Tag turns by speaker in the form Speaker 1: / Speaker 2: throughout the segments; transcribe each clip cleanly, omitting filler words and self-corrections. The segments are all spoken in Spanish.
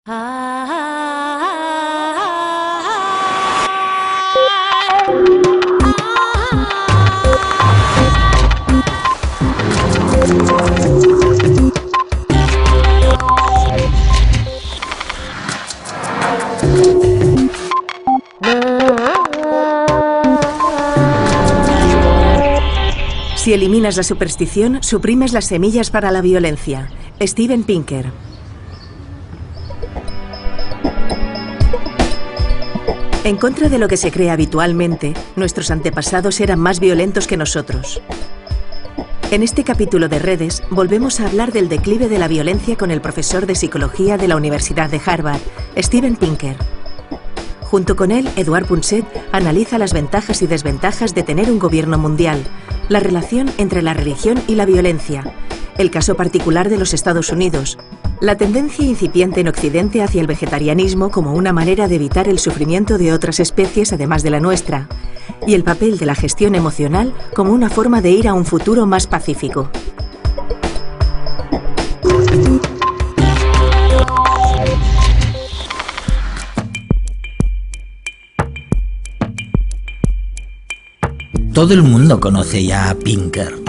Speaker 1: Si eliminas la superstición, suprimes las semillas para la violencia. Steven Pinker. En contra de lo que se cree habitualmente, nuestros antepasados eran más violentos que nosotros. En este capítulo de Redes, volvemos a hablar del declive de la violencia con el profesor de psicología de la Universidad de Harvard, Steven Pinker. Junto con él, Edouard Punset analiza las ventajas y desventajas de tener un gobierno mundial, la relación entre la religión y la violencia, el caso particular de los Estados Unidos, la tendencia incipiente en Occidente hacia el vegetarianismo como una manera de evitar el sufrimiento de otras especies además de la nuestra, y el papel de la gestión emocional como una forma de ir a un futuro más pacífico.
Speaker 2: Todo el mundo conoce ya a Pinker,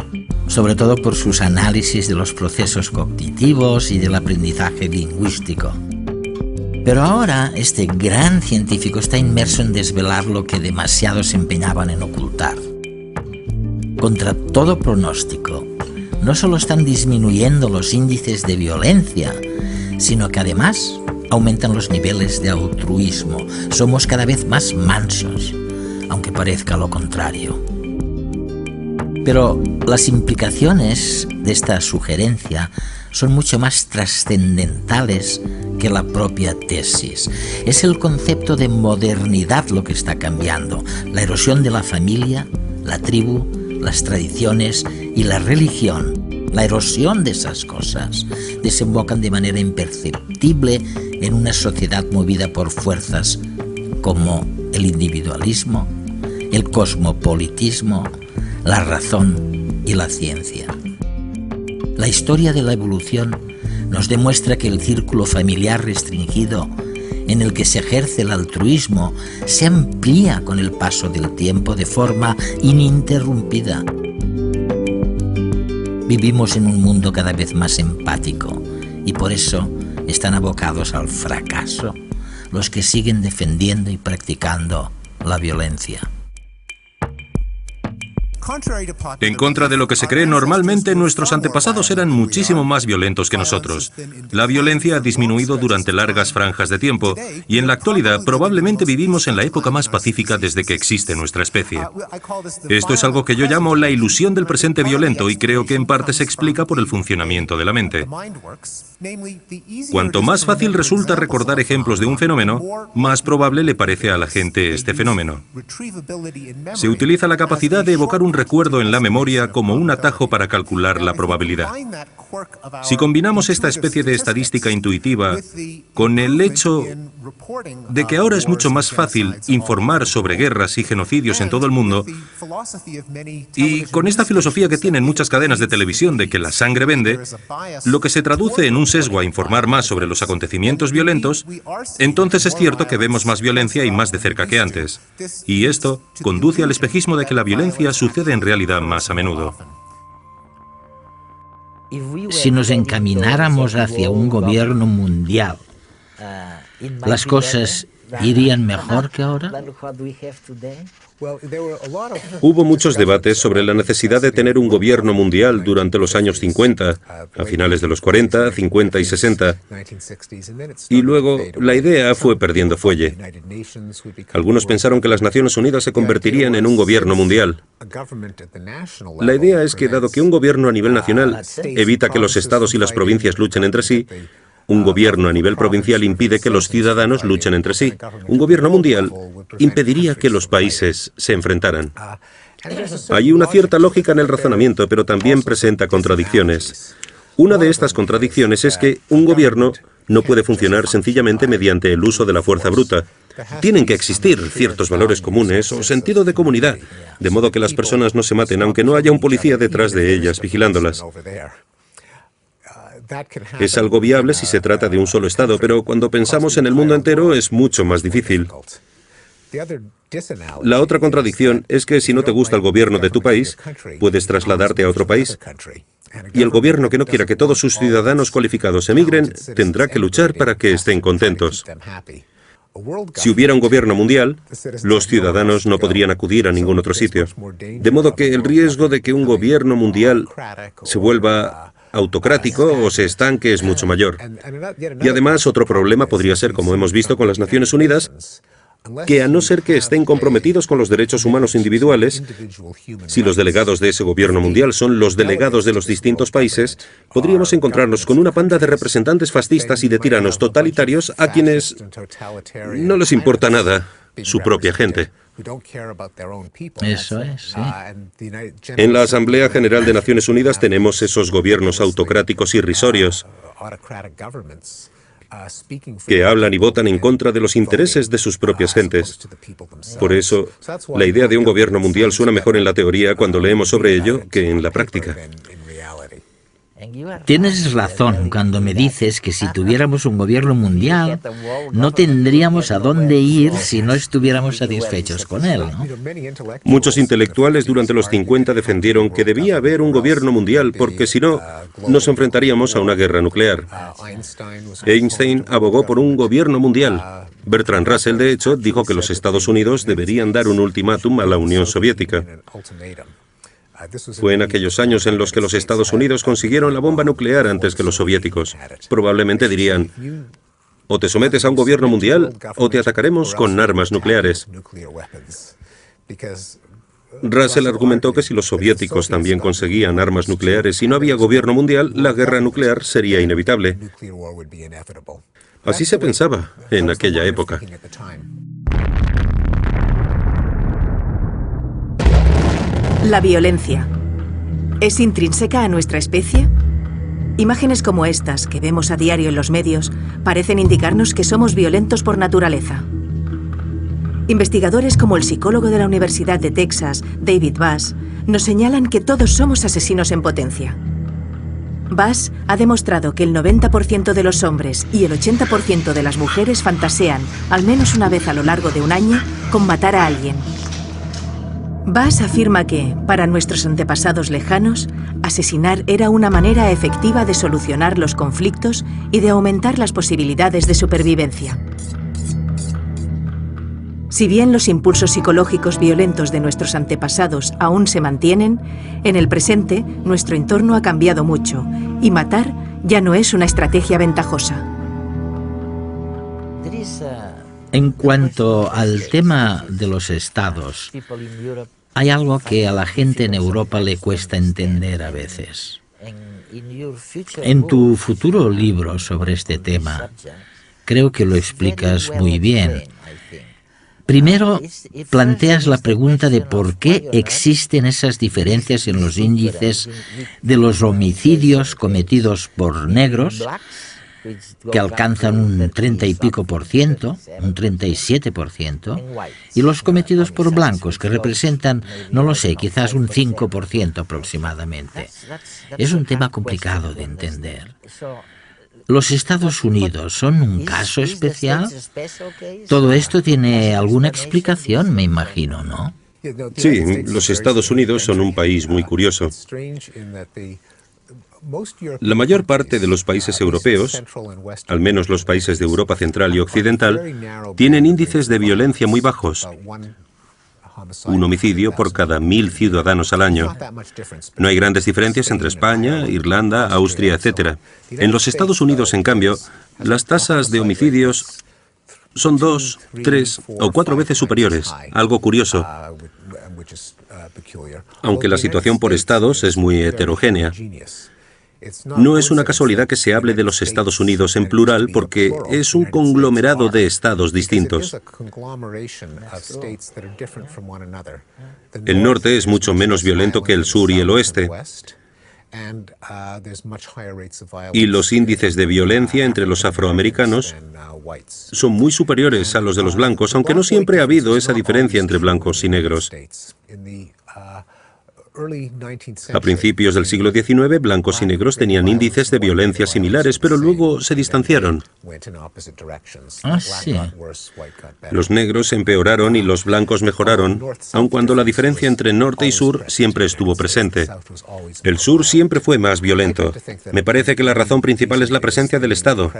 Speaker 2: sobre todo por sus análisis de los procesos cognitivos y del aprendizaje lingüístico. Pero ahora este gran científico está inmerso en desvelar lo que demasiados se empeñaban en ocultar. Contra todo pronóstico, no solo están disminuyendo los índices de violencia, sino que además aumentan los niveles de altruismo. Somos cada vez más mansos, aunque parezca lo contrario. Pero las implicaciones de esta sugerencia son mucho más trascendentales que la propia tesis. Es el concepto de modernidad lo que está cambiando. La erosión de la familia, la tribu, las tradiciones y la religión, la erosión de esas cosas, desembocan de manera imperceptible en una sociedad movida por fuerzas como el individualismo, el cosmopolitismo, la razón y la ciencia. La historia de la evolución nos demuestra que el círculo familiar restringido en el que se ejerce el altruismo se amplía con el paso del tiempo de forma ininterrumpida. Vivimos en un mundo cada vez más empático y por eso están abocados al fracaso los que siguen defendiendo y practicando la violencia.
Speaker 3: En contra de lo que se cree normalmente, nuestros antepasados eran muchísimo más violentos que nosotros. La violencia ha disminuido durante largas franjas de tiempo y en la actualidad probablemente vivimos en la época más pacífica desde que existe nuestra especie. Esto es algo que yo llamo la ilusión del presente violento y creo que en parte se explica por el funcionamiento de la mente. Cuanto más fácil resulta recordar ejemplos de un fenómeno, más probable le parece a la gente este fenómeno. Se utiliza la capacidad de evocar un recuerdo en la memoria como un atajo para calcular la probabilidad. Si combinamos esta especie de estadística intuitiva con el hecho de que ahora es mucho más fácil informar sobre guerras y genocidios en todo el mundo, y con esta filosofía que tienen muchas cadenas de televisión de que la sangre vende, lo que se traduce en un sesgo a informar más sobre los acontecimientos violentos, entonces es cierto que vemos más violencia y más de cerca que antes. Y esto conduce al espejismo de que la violencia sucede en realidad más a menudo.
Speaker 2: Si nos encamináramos hacia un gobierno mundial, ¿las cosas irían mejor que ahora?
Speaker 4: Hubo muchos debates sobre la necesidad de tener un gobierno mundial durante los años 50, a finales de los 40, 50 y 60. Y luego la idea fue perdiendo fuelle. Algunos pensaron que las Naciones Unidas se convertirían en un gobierno mundial. La idea es que, dado que un gobierno a nivel nacional evita que los estados y las provincias luchen entre sí, un gobierno a nivel provincial impide que los ciudadanos luchen entre sí. Un gobierno mundial impediría que los países se enfrentaran. Hay una cierta lógica en el razonamiento, pero también presenta contradicciones. Una de estas contradicciones es que un gobierno no puede funcionar sencillamente mediante el uso de la fuerza bruta. Tienen que existir ciertos valores comunes o sentido de comunidad, de modo que las personas no se maten, aunque no haya un policía detrás de ellas vigilándolas. Es algo viable si se trata de un solo estado, pero cuando pensamos en el mundo entero es mucho más difícil. La otra contradicción es que si no te gusta el gobierno de tu país, puedes trasladarte a otro país. Y el gobierno que no quiera que todos sus ciudadanos cualificados emigren, tendrá que luchar para que estén contentos. Si hubiera un gobierno mundial, los ciudadanos no podrían acudir a ningún otro sitio. De modo que el riesgo de que un gobierno mundial se vuelva autocrático o se estanque es mucho mayor. Y además, otro problema podría ser, como hemos visto con las Naciones Unidas, que a no ser que estén comprometidos con los derechos humanos individuales, si los delegados de ese gobierno mundial son los delegados de los distintos países, podríamos encontrarnos con una panda de representantes fascistas y de tiranos totalitarios a quienes no les importa nada su propia gente.
Speaker 2: Eso es, sí.
Speaker 4: En la Asamblea General de Naciones Unidas tenemos esos gobiernos autocráticos irrisorios que hablan y votan en contra de los intereses de sus propias gentes. Por eso, la idea de un gobierno mundial suena mejor en la teoría cuando leemos sobre ello que en la práctica.
Speaker 2: Tienes razón cuando me dices que si tuviéramos un gobierno mundial, no tendríamos a dónde ir si no estuviéramos satisfechos con él, ¿no?
Speaker 4: Muchos intelectuales durante los 50 defendieron que debía haber un gobierno mundial porque si no, nos enfrentaríamos a una guerra nuclear. Einstein abogó por un gobierno mundial. Bertrand Russell, de hecho, dijo que los Estados Unidos deberían dar un ultimátum a la Unión Soviética. Fue en aquellos años en los que los Estados Unidos consiguieron la bomba nuclear antes que los soviéticos. Probablemente dirían, o te sometes a un gobierno mundial o te atacaremos con armas nucleares. Russell argumentó que si los soviéticos también conseguían armas nucleares y no había gobierno mundial, la guerra nuclear sería inevitable. Así se pensaba en aquella época.
Speaker 1: La violencia. ¿Es intrínseca a nuestra especie? Imágenes como estas, que vemos a diario en los medios, parecen indicarnos que somos violentos por naturaleza. Investigadores como el psicólogo de la Universidad de Texas, David Bass, nos señalan que todos somos asesinos en potencia. Bass ha demostrado que el 90% de los hombres y el 80% de las mujeres fantasean, al menos una vez a lo largo de un año, con matar a alguien. Bass afirma que, para nuestros antepasados lejanos, asesinar era una manera efectiva de solucionar los conflictos y de aumentar las posibilidades de supervivencia. Si bien los impulsos psicológicos violentos de nuestros antepasados aún se mantienen, en el presente nuestro entorno ha cambiado mucho y matar ya no es una estrategia ventajosa.
Speaker 2: En cuanto al tema de los estados, hay algo que a la gente en Europa le cuesta entender a veces. En tu futuro libro sobre este tema, creo que lo explicas muy bien. Primero, planteas la pregunta de por qué existen esas diferencias en los índices de los homicidios cometidos por negros, que alcanzan un 30 y pico por ciento, un 37%, y los cometidos por blancos, que representan, no lo sé, quizás un 5% aproximadamente. Es un tema complicado de entender. ¿Los Estados Unidos son un caso especial? Todo esto tiene alguna explicación, me imagino, ¿no?
Speaker 4: Sí, los Estados Unidos son un país muy curioso. La mayor parte de los países europeos, al menos los países de Europa Central y Occidental, tienen índices de violencia muy bajos. Un homicidio por cada 1000 ciudadanos al año. No hay grandes diferencias entre España, Irlanda, Austria, etc. En los Estados Unidos, en cambio, las tasas de homicidios son 2, 3 o 4 veces superiores, algo curioso, aunque la situación por estados es muy heterogénea. No es una casualidad que se hable de los Estados Unidos en plural porque es un conglomerado de estados distintos. El norte es mucho menos violento que el sur y el oeste. Y los índices de violencia entre los afroamericanos son muy superiores a los de los blancos, aunque no siempre ha habido esa diferencia entre blancos y negros. A principios del siglo XIX, blancos y negros tenían índices de violencia similares, pero luego se distanciaron.
Speaker 2: Ah, sí.
Speaker 4: Los negros empeoraron y los blancos mejoraron, aun cuando la diferencia entre norte y sur siempre estuvo presente. El sur siempre fue más violento. Me parece que la razón principal es la presencia del Estado.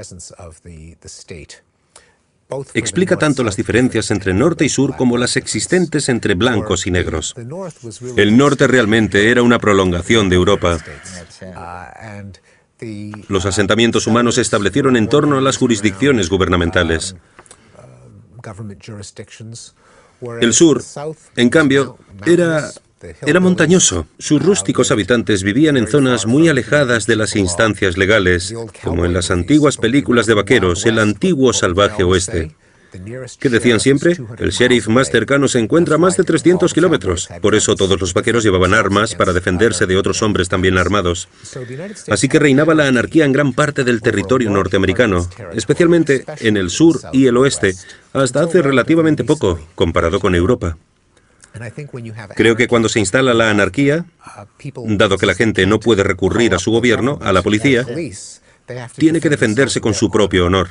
Speaker 4: Explica tanto las diferencias entre norte y sur como las existentes entre blancos y negros. El norte realmente era una prolongación de Europa. Los asentamientos humanos se establecieron en torno a las jurisdicciones gubernamentales. El sur, en cambio, era montañoso. Sus rústicos habitantes vivían en zonas muy alejadas de las instancias legales, como en las antiguas películas de vaqueros, el antiguo salvaje oeste. ¿Qué decían siempre? El sheriff más cercano se encuentra a más de 300 kilómetros. Por eso todos los vaqueros llevaban armas para defenderse de otros hombres también armados. Así que reinaba la anarquía en gran parte del territorio norteamericano, especialmente en el sur y el oeste, hasta hace relativamente poco, comparado con Europa. Creo que cuando se instala la anarquía, dado que la gente no puede recurrir a su gobierno, a la policía, tiene que defenderse con su propio honor.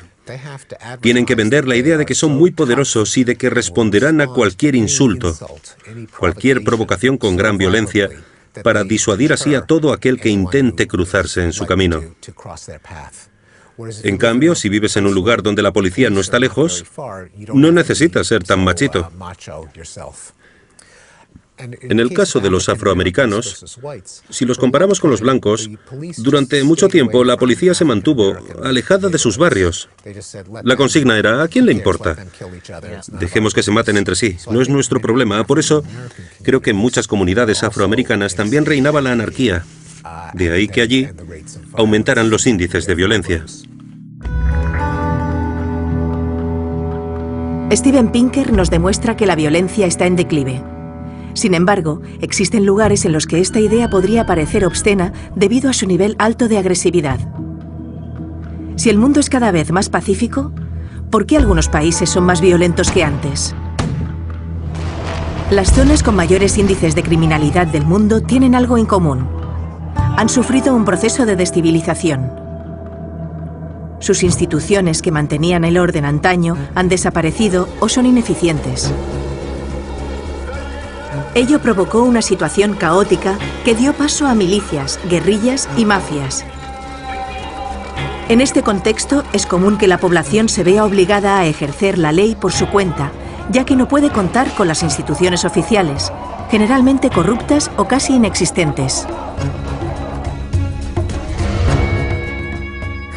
Speaker 4: Tienen que vender la idea de que son muy poderosos y de que responderán a cualquier insulto, cualquier provocación con gran violencia, para disuadir así a todo aquel que intente cruzarse en su camino. En cambio, si vives en un lugar donde la policía no está lejos, no necesitas ser tan machito. En el caso de los afroamericanos, si los comparamos con los blancos, durante mucho tiempo la policía se mantuvo alejada de sus barrios. La consigna era, ¿a quién le importa? Dejemos que se maten entre sí, no es nuestro problema. Por eso, creo que en muchas comunidades afroamericanas también reinaba la anarquía. De ahí que allí aumentaran los índices de violencia.
Speaker 1: Steven Pinker nos demuestra que la violencia está en declive. Sin embargo, existen lugares en los que esta idea podría parecer obscena debido a su nivel alto de agresividad. Si el mundo es cada vez más pacífico, ¿por qué algunos países son más violentos que antes? Las zonas con mayores índices de criminalidad del mundo tienen algo en común. Han sufrido un proceso de descivilización. Sus instituciones que mantenían el orden antaño han desaparecido o son ineficientes. Ello provocó una situación caótica que dio paso a milicias, guerrillas y mafias. En este contexto, es común que la población se vea obligada a ejercer la ley por su cuenta, ya que no puede contar con las instituciones oficiales, generalmente corruptas o casi inexistentes.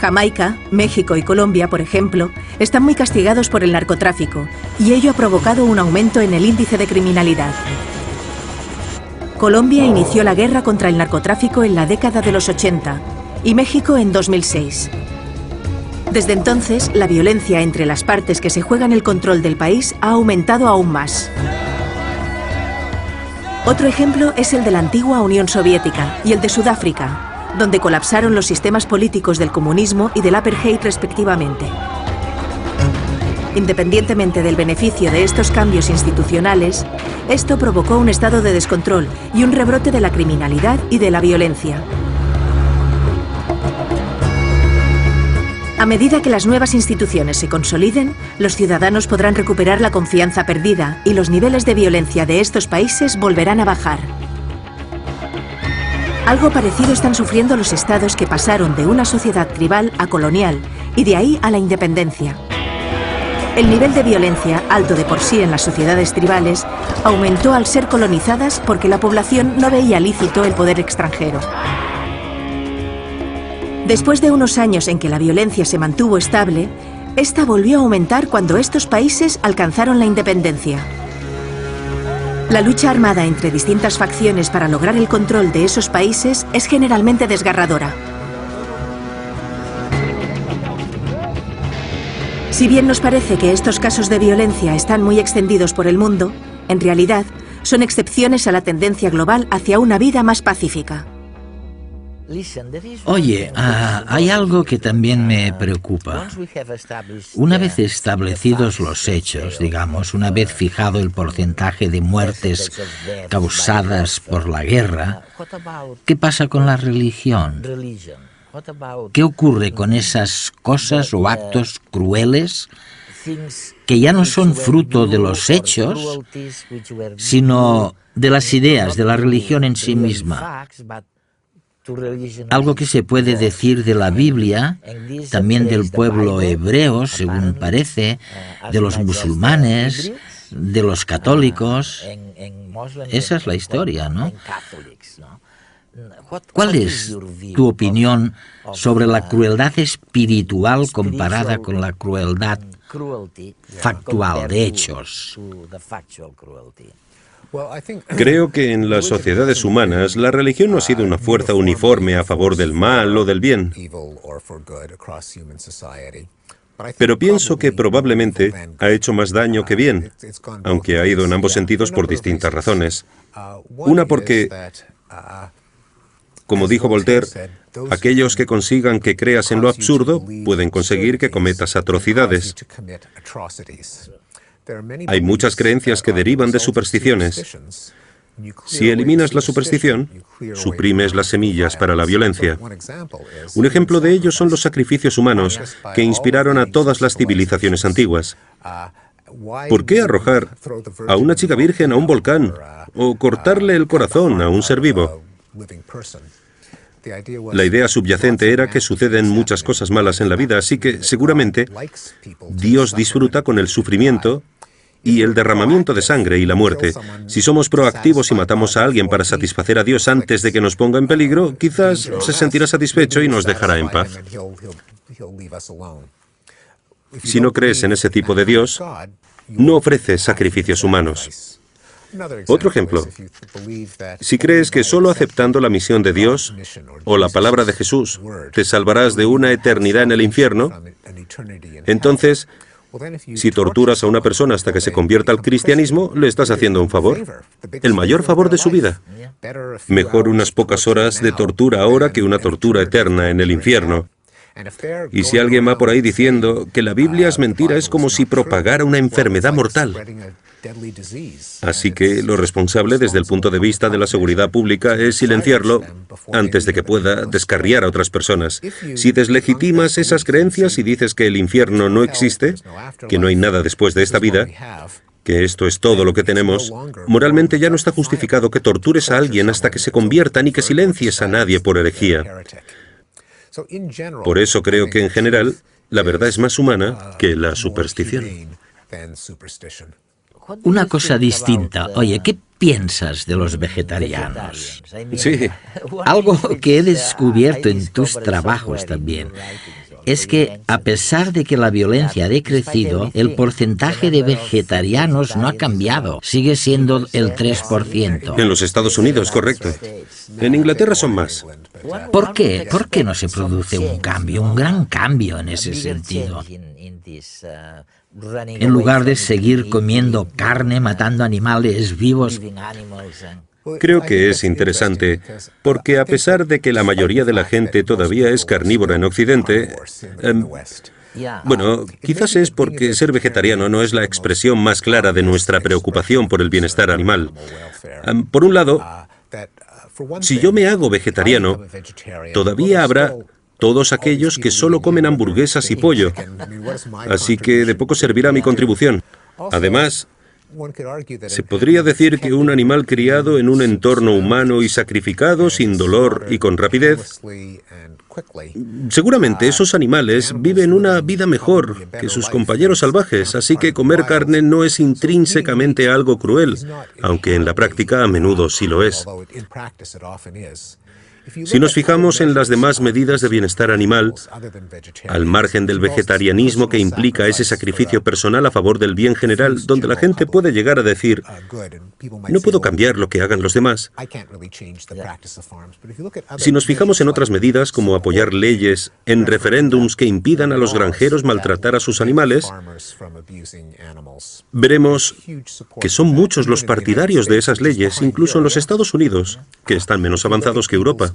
Speaker 1: Jamaica, México y Colombia, por ejemplo, están muy castigados por el narcotráfico, y ello ha provocado un aumento en el índice de criminalidad. Colombia inició la guerra contra el narcotráfico en la década de los 80 y México en 2006. Desde entonces, la violencia entre las partes que se juegan el control del país ha aumentado aún más. Otro ejemplo es el de la antigua Unión Soviética y el de Sudáfrica, donde colapsaron los sistemas políticos del comunismo y del apartheid respectivamente. Independientemente del beneficio de estos cambios institucionales, esto provocó un estado de descontrol y un rebrote de la criminalidad y de la violencia. A medida que las nuevas instituciones se consoliden, los ciudadanos podrán recuperar la confianza perdida y los niveles de violencia de estos países volverán a bajar. Algo parecido están sufriendo los estados que pasaron de una sociedad tribal a colonial y de ahí a la independencia. El nivel de violencia, alto de por sí en las sociedades tribales, aumentó al ser colonizadas porque la población no veía lícito el poder extranjero. Después de unos años en que la violencia se mantuvo estable, esta volvió a aumentar cuando estos países alcanzaron la independencia. La lucha armada entre distintas facciones para lograr el control de esos países es generalmente desgarradora. Si bien nos parece que estos casos de violencia están muy extendidos por el mundo, en realidad son excepciones a la tendencia global hacia una vida más pacífica.
Speaker 2: Oye, hay algo que también me preocupa. Una vez establecidos los hechos, digamos, una vez fijado el porcentaje de muertes causadas por la guerra, ¿qué pasa con la religión? ¿Qué ocurre con esas cosas o actos crueles que ya no son fruto de los hechos, sino de las ideas, de la religión en sí misma? Algo que se puede decir de la Biblia, también del pueblo hebreo, según parece, de los musulmanes, de los católicos. Esa es la historia, ¿no? ¿Cuál es tu opinión sobre la crueldad espiritual comparada con la crueldad factual, de hechos?
Speaker 4: Creo que en las sociedades humanas la religión no ha sido una fuerza uniforme a favor del mal o del bien. Pero pienso que probablemente ha hecho más daño que bien, aunque ha ido en ambos sentidos por distintas razones. Una porque, como dijo Voltaire, aquellos que consigan que creas en lo absurdo pueden conseguir que cometas atrocidades. Hay muchas creencias que derivan de supersticiones. Si eliminas la superstición, suprimes las semillas para la violencia. Un ejemplo de ello son los sacrificios humanos que inspiraron a todas las civilizaciones antiguas. ¿Por qué arrojar a una chica virgen a un volcán o cortarle el corazón a un ser vivo? La idea subyacente era que suceden muchas cosas malas en la vida, así que seguramente Dios disfruta con el sufrimiento y el derramamiento de sangre y la muerte. Si somos proactivos y matamos a alguien para satisfacer a Dios antes de que nos ponga en peligro, quizás se sentirá satisfecho y nos dejará en paz. Si no crees en ese tipo de Dios, no ofreces sacrificios humanos. Otro ejemplo, si crees que solo aceptando la misión de Dios o la palabra de Jesús te salvarás de una eternidad en el infierno, entonces, si torturas a una persona hasta que se convierta al cristianismo, le estás haciendo un favor, el mayor favor de su vida. Mejor unas pocas horas de tortura ahora que una tortura eterna en el infierno. Y si alguien va por ahí diciendo que la Biblia es mentira, es como si propagara una enfermedad mortal. Así que lo responsable desde el punto de vista de la seguridad pública es silenciarlo antes de que pueda descarriar a otras personas. Si deslegitimas esas creencias y dices que el infierno no existe, que no hay nada después de esta vida, que esto es todo lo que tenemos, moralmente ya no está justificado que tortures a alguien hasta que se convierta ni que silencies a nadie por herejía. Por eso creo que en general la verdad es más humana que la superstición.
Speaker 2: Una cosa distinta. Oye, ¿qué piensas de los vegetarianos?
Speaker 4: Sí.
Speaker 2: Algo que he descubierto en tus trabajos también es que, a pesar de que la violencia ha decrecido, el porcentaje de vegetarianos no ha cambiado. Sigue siendo el 3%.
Speaker 4: En los Estados Unidos, correcto. En Inglaterra son más.
Speaker 2: ¿Por qué? ¿Por qué no se produce un cambio, un gran cambio en ese sentido? En lugar de seguir comiendo carne, matando animales vivos.
Speaker 4: Creo que es interesante, porque a pesar de que la mayoría de la gente todavía es carnívora en Occidente, bueno, quizás es porque ser vegetariano no es la expresión más clara de nuestra preocupación por el bienestar animal. Por un lado, si yo me hago vegetariano, todavía habrá todos aquellos que solo comen hamburguesas y pollo, así que de poco servirá mi contribución. Además, se podría decir que un animal criado en un entorno humano y sacrificado sin dolor y con rapidez, seguramente esos animales viven una vida mejor que sus compañeros salvajes, así que comer carne no es intrínsecamente algo cruel, aunque en la práctica a menudo sí lo es. Si nos fijamos en las demás medidas de bienestar animal, al margen del vegetarianismo que implica ese sacrificio personal a favor del bien general, donde la gente puede llegar a decir, no puedo cambiar lo que hagan los demás. Si nos fijamos en otras medidas, como apoyar leyes en referéndums que impidan a los granjeros maltratar a sus animales, veremos que son muchos los partidarios de esas leyes, incluso en los Estados Unidos, que están menos avanzados que Europa.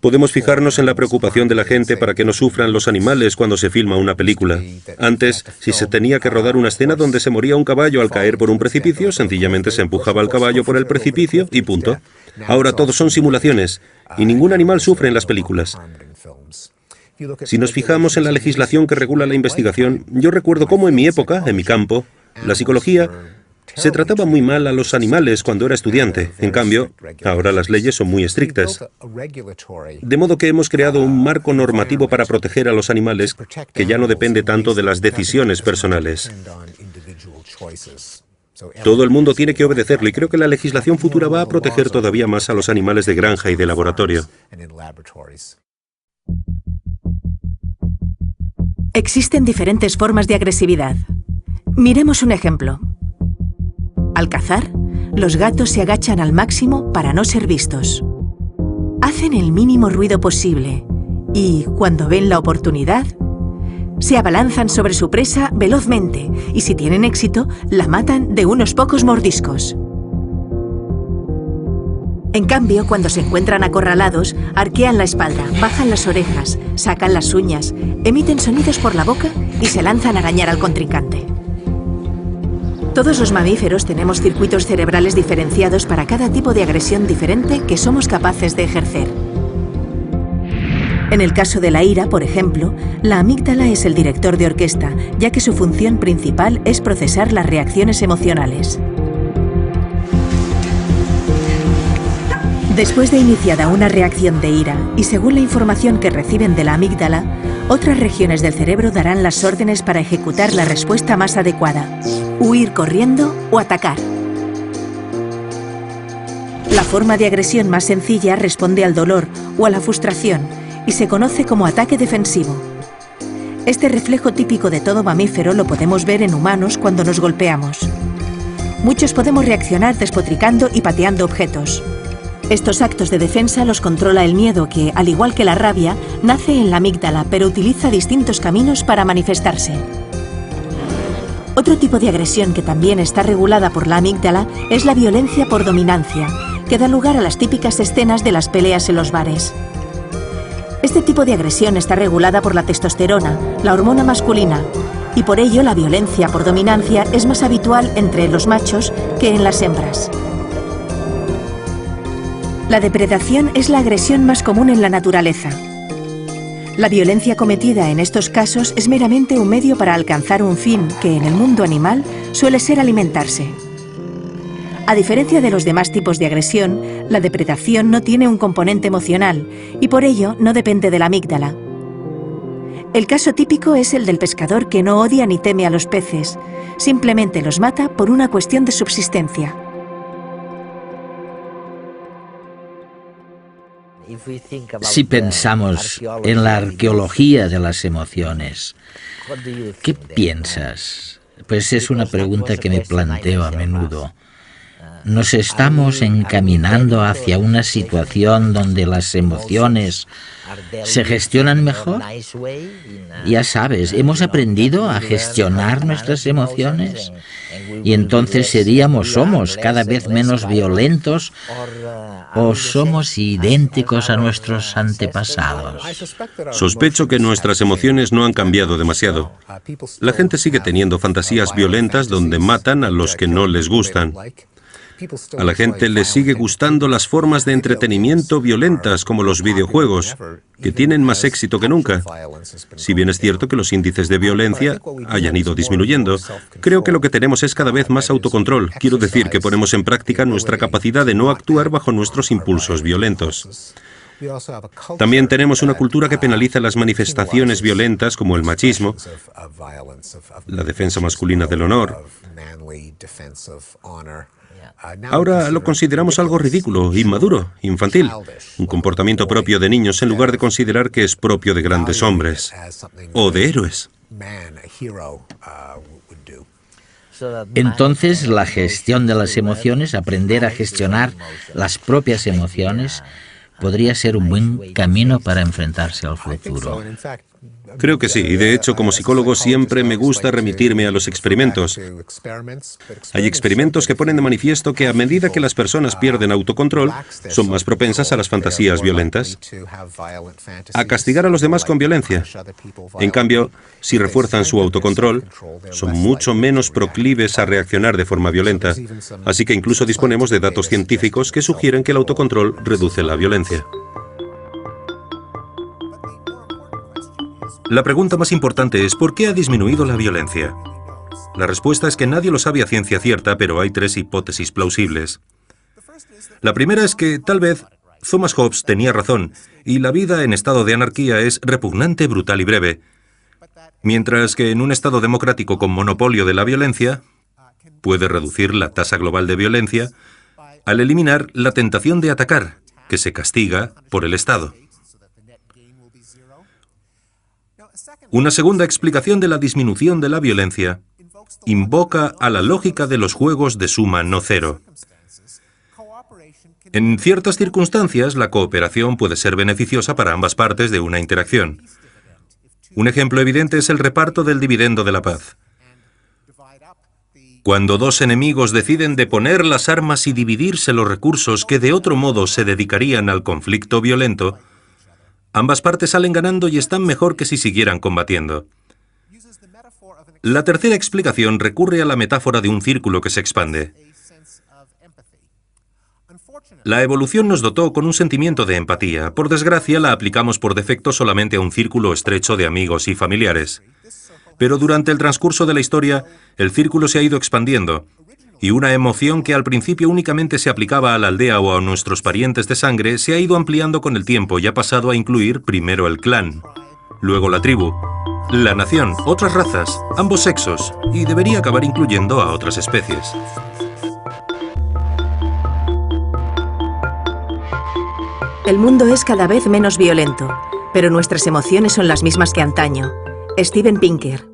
Speaker 4: Podemos fijarnos en la preocupación de la gente para que no sufran los animales cuando se filma una película. Antes, si se tenía que rodar una escena donde se moría un caballo al caer por un precipicio, sencillamente se empujaba al caballo por el precipicio y punto. Ahora todos son simulaciones y ningún animal sufre en las películas. Si nos fijamos en la legislación que regula la investigación, yo recuerdo cómo en mi época, en mi campo, la psicología, se trataba muy mal a los animales cuando era estudiante. En cambio, ahora las leyes son muy estrictas. De modo que hemos creado un marco normativo para proteger a los animales que ya no depende tanto de las decisiones personales. Todo el mundo tiene que obedecerlo y creo que la legislación futura va a proteger todavía más a los animales de granja y de laboratorio.
Speaker 1: Existen diferentes formas de agresividad. Miremos un ejemplo. Al cazar, los gatos se agachan al máximo para no ser vistos. Hacen el mínimo ruido posible y, cuando ven la oportunidad, se abalanzan sobre su presa velozmente y, si tienen éxito, la matan de unos pocos mordiscos. En cambio, cuando se encuentran acorralados, arquean la espalda, bajan las orejas, sacan las uñas, emiten sonidos por la boca y se lanzan a arañar al contrincante. Todos los mamíferos tenemos circuitos cerebrales diferenciados para cada tipo de agresión diferente que somos capaces de ejercer. En el caso de la ira, por ejemplo, la amígdala es el director de orquesta, ya que su función principal es procesar las reacciones emocionales. Después de iniciada una reacción de ira, y según la información que reciben de la amígdala, otras regiones del cerebro darán las órdenes para ejecutar la respuesta más adecuada: huir corriendo o atacar. La forma de agresión más sencilla responde al dolor o a la frustración y se conoce como ataque defensivo. Este reflejo típico de todo mamífero lo podemos ver en humanos cuando nos golpeamos. Muchos podemos reaccionar despotricando y pateando objetos. Estos actos de defensa los controla el miedo que, al igual que la rabia, nace en la amígdala, pero utiliza distintos caminos para manifestarse. Otro tipo de agresión que también está regulada por la amígdala es la violencia por dominancia, que da lugar a las típicas escenas de las peleas en los bares. Este tipo de agresión está regulada por la testosterona, la hormona masculina, y por ello la violencia por dominancia es más habitual entre los machos que en las hembras. La depredación es la agresión más común en la naturaleza. La violencia cometida en estos casos es meramente un medio para alcanzar un fin que en el mundo animal suele ser alimentarse. A diferencia de los demás tipos de agresión, la depredación no tiene un componente emocional y por ello no depende de la amígdala. El caso típico es el del pescador que no odia ni teme a los peces, simplemente los mata por una cuestión de subsistencia.
Speaker 2: Si pensamos en la arqueología de las emociones, ¿qué piensas? Pues es una pregunta que me planteo a menudo. ¿Nos estamos encaminando hacia una situación donde las emociones se gestionan mejor? Ya sabes, hemos aprendido a gestionar nuestras emociones y entonces somos cada vez menos violentos o somos idénticos a nuestros antepasados.
Speaker 4: Sospecho que nuestras emociones no han cambiado demasiado. La gente sigue teniendo fantasías violentas donde matan a los que no les gustan. A la gente le sigue gustando las formas de entretenimiento violentas como los videojuegos, que tienen más éxito que nunca. Si bien es cierto que los índices de violencia hayan ido disminuyendo, creo que lo que tenemos es cada vez más autocontrol. Quiero decir que ponemos en práctica nuestra capacidad de no actuar bajo nuestros impulsos violentos. También tenemos una cultura que penaliza las manifestaciones violentas como el machismo, la defensa masculina del honor. Ahora lo consideramos algo ridículo, inmaduro, infantil, un comportamiento propio de niños en lugar de considerar que es propio de grandes hombres o de héroes.
Speaker 2: Entonces, la gestión de las emociones, aprender a gestionar las propias emociones, podría ser un buen camino para enfrentarse al futuro.
Speaker 4: Creo que sí, y de hecho como psicólogo siempre me gusta remitirme a los experimentos. Hay experimentos que ponen de manifiesto que a medida que las personas pierden autocontrol, son más propensas a las fantasías violentas, a castigar a los demás con violencia. En cambio, si refuerzan su autocontrol, son mucho menos proclives a reaccionar de forma violenta. Así que incluso disponemos de datos científicos que sugieren que el autocontrol reduce la violencia.
Speaker 3: La pregunta más importante es ¿por qué ha disminuido la violencia? La respuesta es que nadie lo sabe a ciencia cierta, pero hay 3 hipótesis plausibles. La primera es que, tal vez, Thomas Hobbes tenía razón, y la vida en estado de anarquía es repugnante, brutal y breve, mientras que en un estado democrático con monopolio de la violencia, puede reducir la tasa global de violencia al eliminar la tentación de atacar, que se castiga por el Estado. Una segunda explicación de la disminución de la violencia invoca a la lógica de los juegos de suma no cero. En ciertas circunstancias, la cooperación puede ser beneficiosa para ambas partes de una interacción. Un ejemplo evidente es el reparto del dividendo de la paz. Cuando 2 enemigos deciden deponer las armas y dividirse los recursos que de otro modo se dedicarían al conflicto violento, ambas partes salen ganando y están mejor que si siguieran combatiendo. La tercera explicación recurre a la metáfora de un círculo que se expande. La evolución nos dotó con un sentimiento de empatía. Por desgracia, la aplicamos por defecto solamente a un círculo estrecho de amigos y familiares. Pero durante el transcurso de la historia, el círculo se ha ido expandiendo, y una emoción que al principio únicamente se aplicaba a la aldea o a nuestros parientes de sangre se ha ido ampliando con el tiempo y ha pasado a incluir primero el clan, luego la tribu, la nación, otras razas, ambos sexos, y debería acabar incluyendo a otras especies.
Speaker 1: El mundo es cada vez menos violento, pero nuestras emociones son las mismas que antaño. Steven Pinker.